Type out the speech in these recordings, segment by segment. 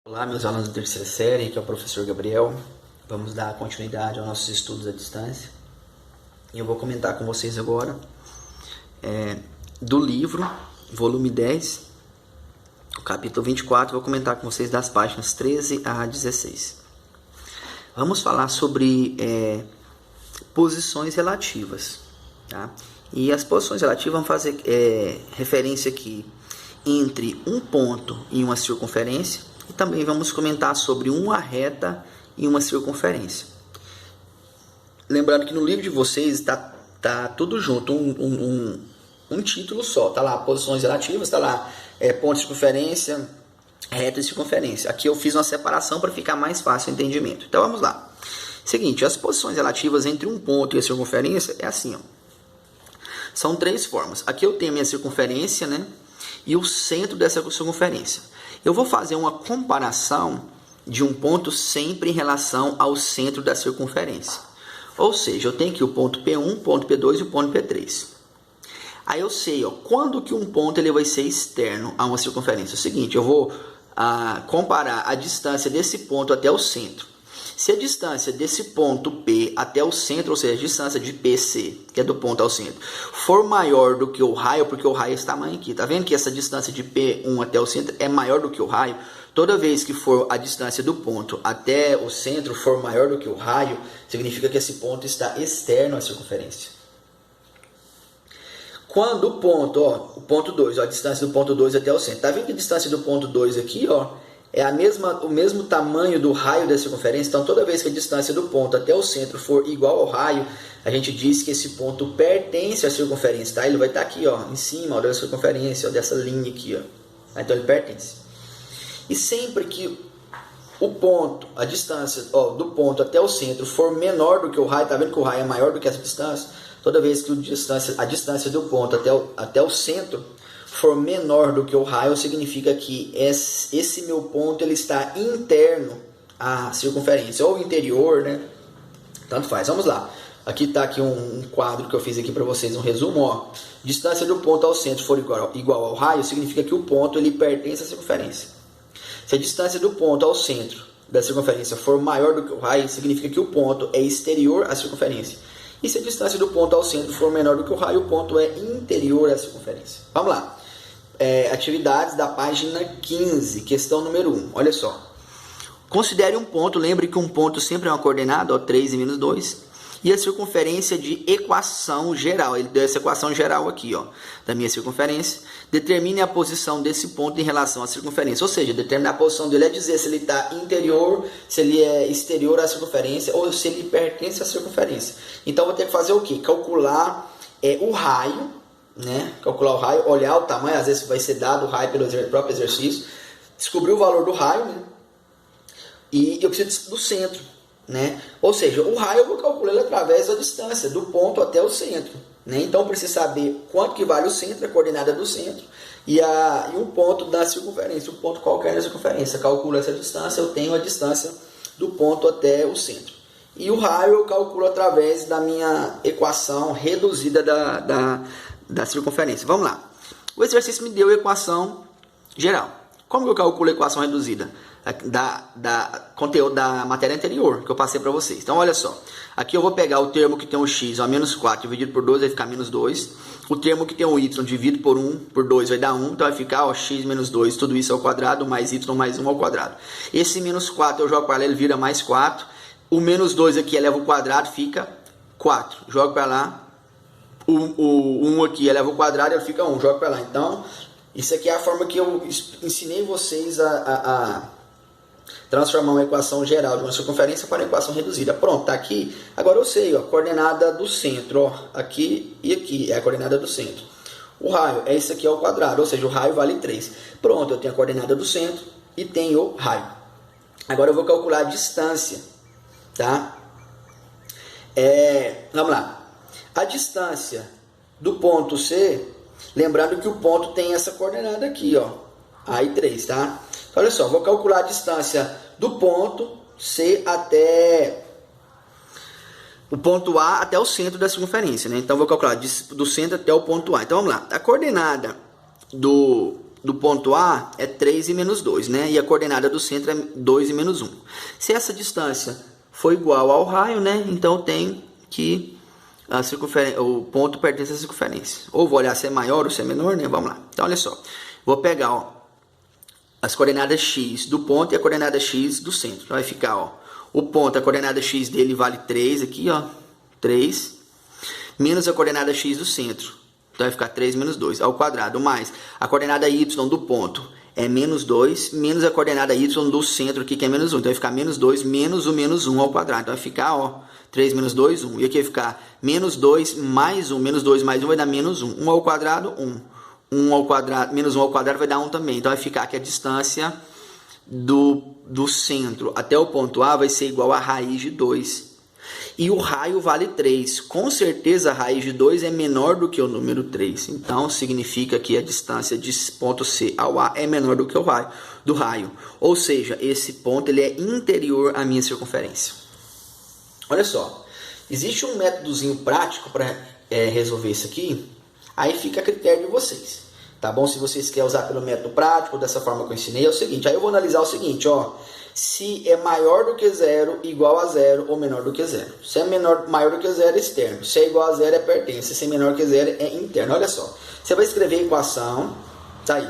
Olá, meus alunos da terceira série, aqui é o professor Gabriel. Vamos dar continuidade aos nossos estudos à distância. E eu vou comentar com vocês agora do livro, volume 10, o capítulo 24. Vou comentar com vocês das páginas 13 a 16. Vamos falar sobre posições relativas, tá? E as posições relativas vão fazer referência aqui entre um ponto e uma circunferência. E também vamos comentar sobre uma reta e uma circunferência. Lembrando que no livro de vocês tá tudo junto, um título só. Tá lá posições relativas, tá lá ponto, circunferência, reta e circunferência. Aqui eu fiz uma separação para ficar mais fácil o entendimento. Então vamos lá. Seguinte, as posições relativas entre um ponto e a circunferência é assim, ó. São três formas. Aqui eu tenho a minha circunferência, né? E o centro dessa circunferência. Eu vou fazer uma comparação de um ponto sempre em relação ao centro da circunferência. Ou seja, eu tenho aqui o ponto P1, o ponto P2 e o ponto P3. Aí eu sei, ó, quando que um ponto ele vai ser externo a uma circunferência. É o seguinte, eu vou comparar a distância desse ponto até o centro. Se a distância desse ponto P até o centro, ou seja, a distância de PC, que é do ponto ao centro, for maior do que o raio, porque o raio é esse tamanho aqui, tá vendo que essa distância de P1 até o centro é maior do que o raio? Toda vez que for a distância do ponto até o centro for maior do que o raio, significa que esse ponto está externo à circunferência. Quando o ponto, ó, o ponto 2, ó, a distância do ponto 2 até o centro, tá vendo que a distância do ponto 2 aqui, ó, é o mesmo tamanho do raio da circunferência. Então, toda vez que a distância do ponto até o centro for igual ao raio, a gente diz que esse ponto pertence à circunferência, tá? Ele vai estar aqui, ó, em cima, ó, da circunferência, ó, dessa linha aqui, ó. Então, ele pertence. E sempre que o ponto, a distância, ó, do ponto até o centro for menor do que o raio, tá vendo que o raio é maior do que essa distância? Toda vez que a distância do ponto até o centro for menor do que o raio, significa que esse meu ponto ele está interno à circunferência, ou interior, né? Tanto faz. Vamos lá. Aqui está aqui um quadro que eu fiz aqui para vocês, um resumo. Ó. Distância do ponto ao centro for igual ao raio, significa que o ponto ele pertence à circunferência. Se a distância do ponto ao centro da circunferência for maior do que o raio, significa que o ponto é exterior à circunferência. E se a distância do ponto ao centro for menor do que o raio, o ponto é interior à circunferência. Vamos lá. Atividades da página 15, questão número 1. Olha só. Considere um ponto, lembre que um ponto sempre é uma coordenada, ó, 3 e menos 2. E a circunferência de equação geral. Ele deu essa equação geral aqui, ó, da minha circunferência. Determine a posição desse ponto em relação à circunferência. Ou seja, determinar a posição dele é dizer se ele está interior, se ele é exterior à circunferência ou se ele pertence à circunferência. Então, eu vou ter que fazer o quê? Calcular o raio, né? Calcular o raio, olhar o tamanho, às vezes vai ser dado o raio pelo próprio exercício. Descobrir o valor do raio, né? E eu preciso do centro, né? Ou seja, o raio eu vou calcular ele através da distância do ponto até o centro, né? Então eu preciso saber quanto que vale o centro, a coordenada do centro e um ponto da circunferência, um ponto qualquer na circunferência. Calculo essa distância, eu tenho a distância do ponto até o centro. E o raio eu calculo através da minha equação reduzida da circunferência. Vamos lá. O exercício me deu a equação geral. Como que eu calculo a equação reduzida? Da conteúdo da matéria anterior que eu passei para vocês. Então, olha só. Aqui eu vou pegar o termo que tem o x, ó, menos 4 dividido por 2 vai ficar menos 2. O termo que tem o y dividido por 1 por 2 vai dar 1. Então, vai ficar ó, x menos 2, tudo isso ao quadrado, mais y mais 1 ao quadrado. Esse menos 4 eu jogo para lá, ele vira mais 4. O menos 2 aqui eleva ao quadrado, fica 4. Jogo para lá. O 1 aqui eleva ao quadrado, ele fica 1. Jogo para lá. Então, isso aqui é a forma que eu ensinei vocês a transformar uma equação geral de uma circunferência para uma equação reduzida. Pronto, tá aqui. Agora eu sei, ó, coordenada do centro, ó, aqui e aqui é a coordenada do centro. O raio é isso aqui ao quadrado, ou seja, o raio vale 3. Pronto, eu tenho a coordenada do centro e tenho o raio. Agora eu vou calcular a distância, tá? Vamos lá. A distância do ponto C, lembrando que o ponto tem essa coordenada aqui, ó, A e 3, tá? Então, olha só, vou calcular a distância do ponto C até o ponto A até o centro da circunferência, né? Então, vou calcular do centro até o ponto A. Então, vamos lá. A coordenada do do ponto A é 3 e menos 2, né? E a coordenada do centro é 2 e menos 1. Se essa distância for igual ao raio, né? Então tem que o ponto pertence à circunferência. Ou vou olhar se é maior ou se é menor, né? Vamos lá. Então, olha só. Vou pegar, ó, as coordenadas x do ponto e a coordenada x do centro. Então, vai ficar, ó, o ponto, a coordenada x dele vale 3 aqui, ó. 3. Menos a coordenada x do centro. Então, vai ficar 3 menos 2 ao quadrado. Mais a coordenada y do ponto é menos 2. Menos a coordenada y do centro aqui, que é menos 1. Então, vai ficar menos 2 menos o menos 1 ao quadrado. Então, vai ficar, ó, 3 menos 2, 1. E aqui vai ficar menos 2 mais 1. Menos 2 mais 1 vai dar menos 1. 1 ao quadrado, 1. 1 ao quadrado, menos 1 ao quadrado vai dar 1 também. Então, vai ficar que a distância do centro até o ponto A vai ser igual a raiz de 2. E o raio vale 3. Com certeza, a raiz de 2 é menor do que o número 3. Então, significa que a distância de ponto C ao A é menor do que o raio do raio. Ou seja, esse ponto ele é interior à minha circunferência. Olha só. Existe um métodozinho prático para resolver isso aqui. Aí fica a critério de vocês. Tá bom? Se vocês querem usar pelo método prático, dessa forma que eu ensinei, é o seguinte. Aí eu vou analisar o seguinte, ó. Se é maior do que 0, igual a 0 ou menor do que 0. Se é maior do que 0, é externo. Se é igual a 0, é pertence. Se é menor que 0, é interno. Olha só. Você vai escrever a equação. Tá aí.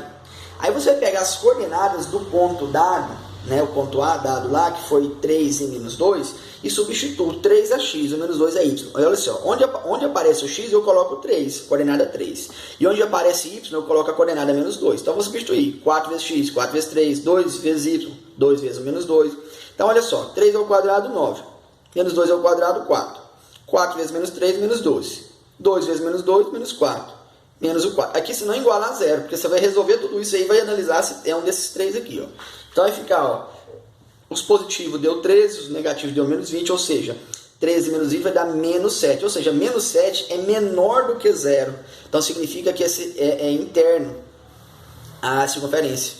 Aí você vai pegar as coordenadas do ponto dado, né? O ponto A dado lá, que foi 3 e menos 2. E substituo 3 a x, o menos 2 a y. Olha só, onde aparece o x, eu coloco 3, coordenada 3. E onde aparece y, eu coloco a coordenada menos 2. Então, eu vou substituir 4 vezes x, 4 vezes 3, 2 vezes y, 2 vezes o menos 2. Então, olha só, 3 ao quadrado, 9. Menos 2 ao quadrado, 4. 4 vezes menos 3, menos 12. 2 vezes menos 2, menos 4. Menos o 4. Aqui, se não iguala a 0, porque você vai resolver tudo isso aí e vai analisar se é um desses 3 aqui, ó. Então, vai ficar, ó. Os positivos deu 13, os negativos deu menos 20, ou seja, 13 menos 20 vai dar menos 7. Ou seja, menos 7 é menor do que 0. Então, significa que esse é interno à circunferência.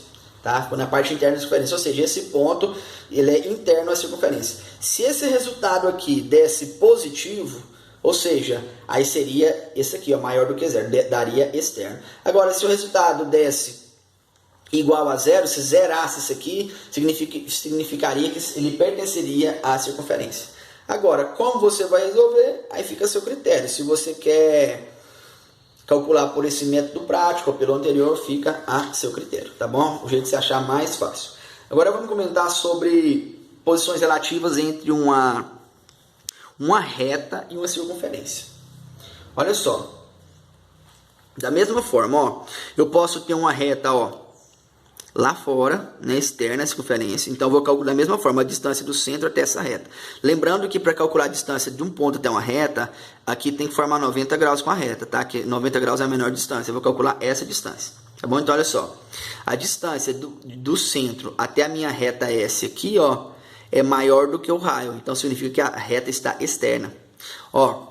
Tá? Ficou na parte interna da circunferência. Ou seja, esse ponto ele é interno à circunferência. Se esse resultado aqui desse positivo, ou seja, aí seria esse aqui, ó, maior do que 0, daria externo. Agora, se o resultado desse igual a 0, se zerasse isso aqui, significaria que ele pertenceria à circunferência. Agora, como você vai resolver? Aí fica a seu critério. Se você quer calcular por esse método prático ou pelo anterior, fica a seu critério, tá bom? O jeito de se achar mais fácil. Agora vamos comentar sobre posições relativas entre uma reta e uma circunferência. Olha só. Da mesma forma, ó, eu posso ter uma reta, ó, lá fora, né, externa à circunferência. Então, eu vou calcular da mesma forma a distância do centro até essa reta. Lembrando que para calcular a distância de um ponto até uma reta, aqui tem que formar 90 graus com a reta, tá? Que 90 graus é a menor distância. Eu vou calcular essa distância, tá bom? Então, olha só. A distância do centro até a minha reta S aqui, ó, é maior do que o raio. Então, significa que a reta está externa. Ó,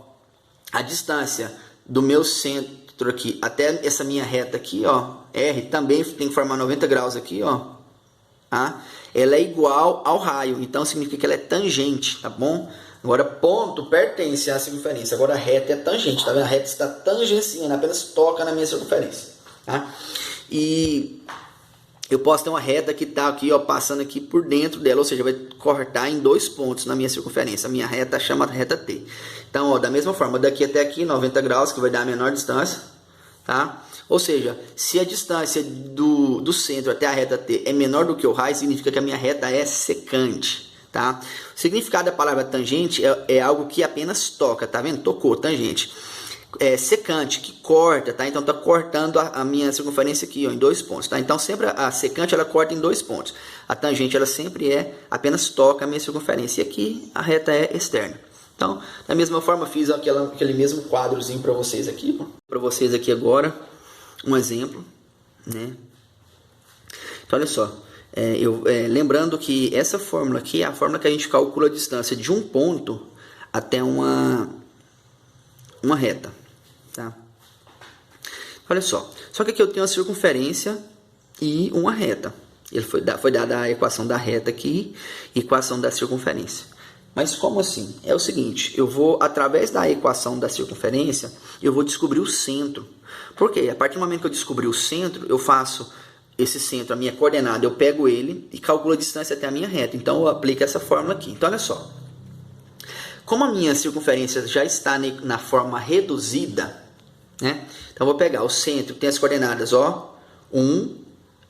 a distância do meu centro aqui até essa minha reta aqui, ó, R, também tem que formar 90 graus aqui, ó, tá? Ela é igual ao raio, então significa que ela é tangente, tá bom? Agora, ponto pertence à circunferência, agora a reta é tangente, tá vendo? A reta está tangenciando, apenas toca na minha circunferência, tá? E eu posso ter uma reta que está aqui, ó, passando aqui por dentro dela, ou seja, vai cortar em 2 pontos na minha circunferência. A minha reta chama reta T. Então, ó, da mesma forma, daqui até aqui, 90 graus, que vai dar a menor distância, tá? Ou seja, se a distância do centro até a reta T é menor do que o raio, significa que a minha reta é secante, tá? O significado da palavra tangente é algo que apenas toca, tá vendo? Tocou, tangente. É secante, que corta, tá? Então, tá cortando a minha circunferência aqui, ó, em 2 pontos, tá? Então, sempre a secante, ela corta em 2 pontos. A tangente, ela sempre apenas toca a minha circunferência. E aqui, a reta é externa. Então, da mesma forma, fiz aquele mesmo quadrozinho para vocês aqui. Para vocês aqui agora, um exemplo, né? Então, olha só. Lembrando que essa fórmula aqui é a fórmula que a gente calcula a distância de um ponto até uma reta, tá? Olha só. Só que aqui eu tenho a circunferência e uma reta. Ele foi dada a equação da reta aqui e equação da circunferência. Mas como assim? É o seguinte, eu vou, através da equação da circunferência, eu vou descobrir o centro. Por quê? A partir do momento que eu descobrir o centro, eu faço esse centro, a minha coordenada, eu pego ele e calculo a distância até a minha reta. Então eu aplico essa fórmula aqui. Então olha só. Como a minha circunferência já está na forma reduzida, né? Então eu vou pegar o centro, que tem as coordenadas, ó, 1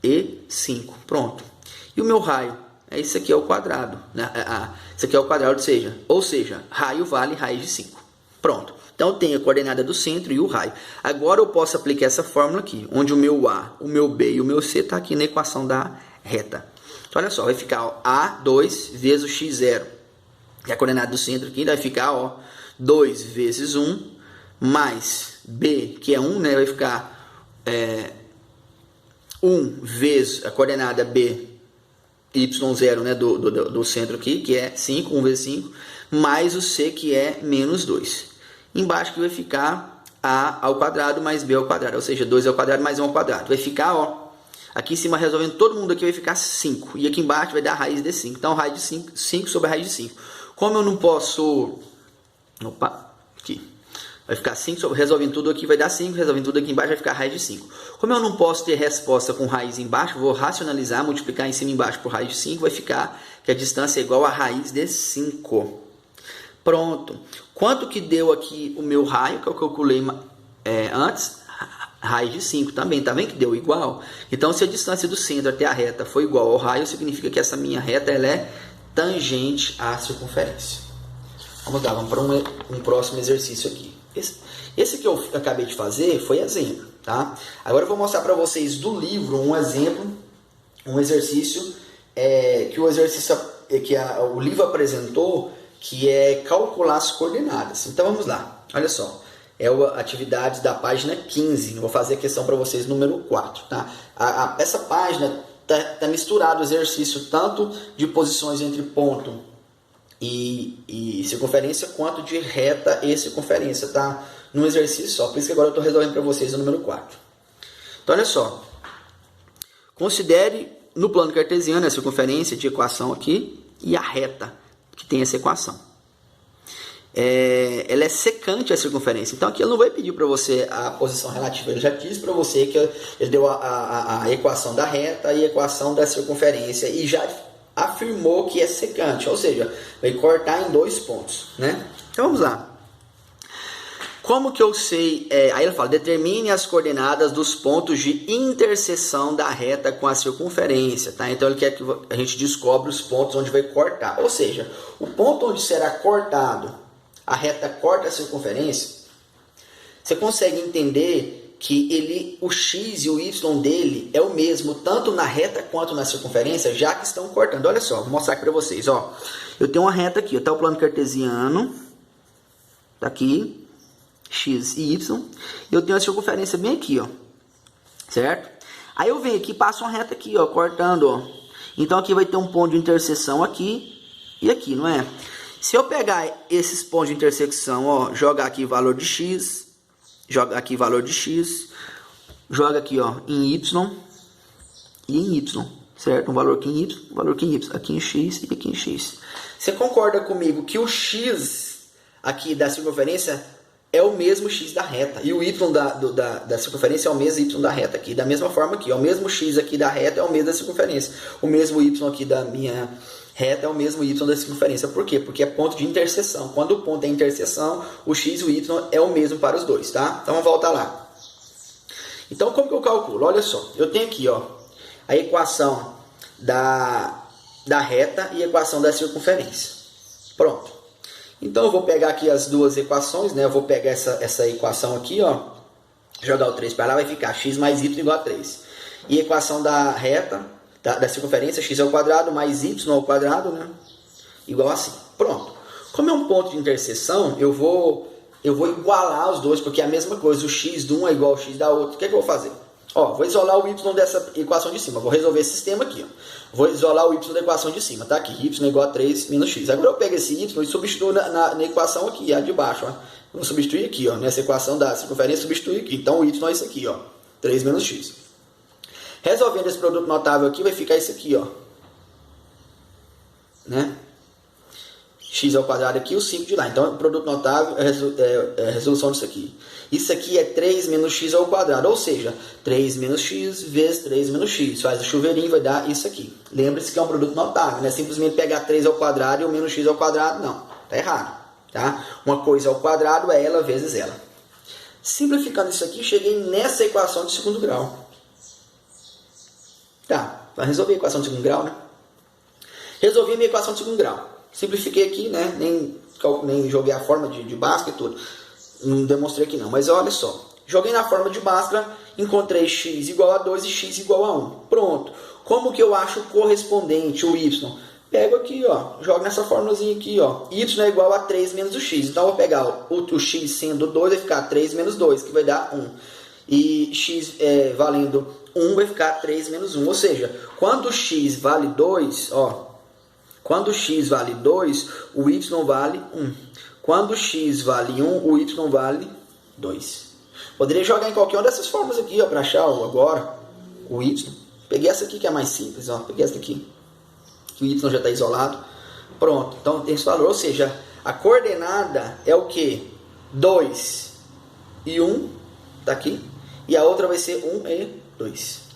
e 5. Pronto. E o meu raio? Esse aqui é o quadrado, né? Esse aqui é o quadrado, ou seja, raio vale raiz de 5. Pronto. Então eu tenho a coordenada do centro e o raio. Agora eu posso aplicar essa fórmula aqui, onde o meu A, o meu B e o meu C está aqui na equação da reta. Então olha só, vai ficar ó, A2 vezes o x0. E a coordenada do centro aqui vai ficar ó, 2 vezes 1 mais B, que é 1, né? Vai ficar 1 vezes a coordenada B, y0, né, do centro aqui, que é 5, 1 vezes 5, mais o C, que é menos 2. Embaixo que vai ficar A ao quadrado mais B ao quadrado, ou seja, 2 ao quadrado mais 1 ao quadrado. Vai ficar, ó, aqui em cima resolvendo todo mundo aqui vai ficar 5. E aqui embaixo vai dar a raiz de 5. Então, raiz de 5, 5 sobre a raiz de 5. Como eu não posso... Opa, aqui. Vai ficar 5, sobre, resolvendo tudo aqui vai dar 5, resolvendo tudo aqui embaixo vai ficar raiz de 5. Como eu não posso ter resposta com raiz embaixo, vou racionalizar, multiplicar em cima e embaixo por raiz de 5, vai ficar que a distância é igual a raiz de 5. Pronto. Quanto que deu aqui o meu raio, que eu calculei antes? Raiz de 5 também, tá vendo que deu igual? Então, se a distância do centro até a reta for igual ao raio, significa que essa minha reta ela é tangente à circunferência. Vamos lá, vamos para um próximo exercício aqui. Esse que eu acabei de fazer foi exemplo, tá? Agora eu vou mostrar para vocês do livro um exemplo, um exercício que o livro apresentou, que é calcular as coordenadas. Então vamos lá, olha só. É a atividade da página 15. Eu vou fazer a questão para vocês número 4, tá? Essa página tá misturado o exercício tanto de posições entre ponto e circunferência, quanto de reta e circunferência, tá? Num exercício só. Por isso que agora eu estou resolvendo para vocês o número 4. Então, olha só. Considere no plano cartesiano a circunferência de equação aqui e a reta que tem essa equação. Ela é secante a circunferência. Então, aqui ele não vai pedir para você a posição relativa. Ele já disse para você que ele deu a equação da reta e a equação da circunferência e já afirmou que é secante, ou seja, vai cortar em 2 pontos, né? Então vamos lá. Como que eu sei? Aí ele fala, determine as coordenadas dos pontos de interseção da reta com a circunferência, tá? Então ele quer que a gente descobre os pontos onde vai cortar, ou seja, o ponto onde será cortado, a reta corta a circunferência, você consegue entender que o x e o y dele é o mesmo, tanto na reta quanto na circunferência, já que estão cortando. Olha só, vou mostrar aqui para vocês. Ó. Eu tenho uma reta aqui, está o plano cartesiano, tá aqui, x e y, e eu tenho a circunferência bem aqui, ó, certo? Aí eu venho aqui e passo uma reta aqui, ó, cortando, ó. Então aqui vai ter um ponto de interseção aqui e aqui, não é? Se eu pegar esses pontos de intersecção, ó, jogar aqui valor de x, joga aqui valor de x, joga aqui ó, em y e em y, certo? Um valor aqui em y, um valor aqui em y, aqui em x e aqui em x. Você concorda comigo que o x aqui da circunferência é o mesmo x da reta e o y da circunferência é o mesmo y da reta aqui? Da mesma forma aqui, ó, o mesmo x aqui da reta é o mesmo da circunferência, o mesmo y aqui da minha reta é o mesmo y da circunferência. Por quê? Porque é ponto de interseção. Quando o ponto é interseção, o x e o y é o mesmo para os dois, tá? Então, vamos voltar lá. Então, como que eu calculo? Olha só, eu tenho aqui, ó, a equação da reta e a equação da circunferência. Pronto. Então, eu vou pegar aqui as duas equações, né? Eu vou pegar essa equação aqui, ó, jogar o 3 para lá, vai ficar x mais y igual a 3. E a equação da reta, da circunferência, x ao quadrado mais y ao quadrado, né? Igual assim. Pronto. Como é um ponto de interseção, eu vou igualar os dois, porque é a mesma coisa. O x de um é igual ao x da outra. O que é que eu vou fazer? Ó, vou isolar o y dessa equação de cima. Vou resolver esse sistema aqui. Ó. Vou isolar o y da equação de cima. Tá aqui. Y é igual a 3 menos x. Agora eu pego esse y e substituo na equação aqui, a de baixo. Ó. Vou substituir aqui. Ó, nessa equação da circunferência, substituir aqui. Então o y é isso aqui. Ó, 3 menos x. Resolvendo esse produto notável aqui, vai ficar isso aqui, ó. Né? x ao quadrado aqui e o 5 de lá. Então, o produto notável é a resolução disso aqui. Isso aqui é 3 menos x ao quadrado, ou seja, 3 menos x vezes 3 menos x. Faz o chuveirinho, vai dar isso aqui. Lembre-se que é um produto notável, não é simplesmente pegar 3 ao quadrado e o menos x ao quadrado, não. Tá errado. Tá? Uma coisa ao quadrado é ela vezes ela. Simplificando isso aqui, cheguei nessa equação de segundo grau. Tá, vai resolver a equação de segundo grau, né? Resolvi a minha equação de segundo grau. Simplifiquei aqui, né? Nem joguei a forma de Bhaskara e tudo. Não demonstrei aqui não, mas olha só. Joguei na forma de Bhaskara, encontrei x igual a 2 e x igual a 1. Pronto. Como que eu acho o correspondente, o y? Pego aqui, ó, jogo nessa formulazinha aqui, ó. Y é igual a 3 menos o x. Então, eu vou pegar o x sendo 2, vai ficar 3 menos 2, que vai dar 1. E x valendo 1, vai ficar 3 menos 1. Ou seja, quando x vale 2, ó. Quando x vale 2, o y vale 1. Quando x vale 1, o y vale 2. Poderia jogar em qualquer uma dessas formas aqui, ó, para achar agora o y. Peguei essa aqui que é mais simples, ó. Peguei essa aqui. Que o y já está isolado. Pronto, então tem esse valor. Ou seja, a coordenada é o que? 2 e 1, tá aqui. E a outra vai ser 1 e 2.